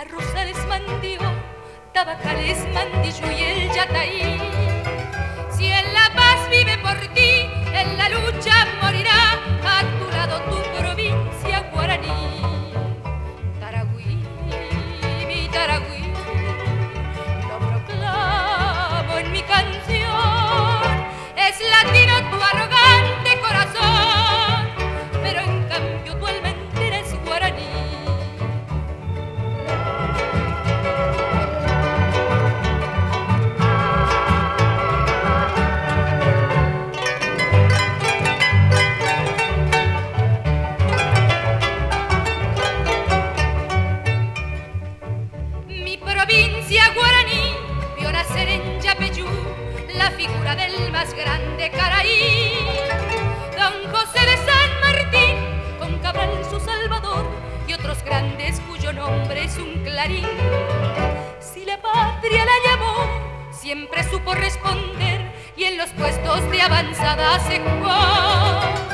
Rosales mandió, tabacales mandillo y el yataí. Si en la paz vive por ti, en la lucha morirá, a tu lado tu provincia guaraní. Taragüí, mi Taragüí, lo proclamo en mi canción. Es latino tu arrogante corazón, pero en cambio tu alma entera es guaraní. Guaraní vio nacer en Yapeyú la figura del más grande Caraí, don José de San Martín, con Cabral su salvador y otros grandes cuyo nombre es un clarín. Si la patria la llamó, siempre supo responder y en los puestos de avanzada se jugó.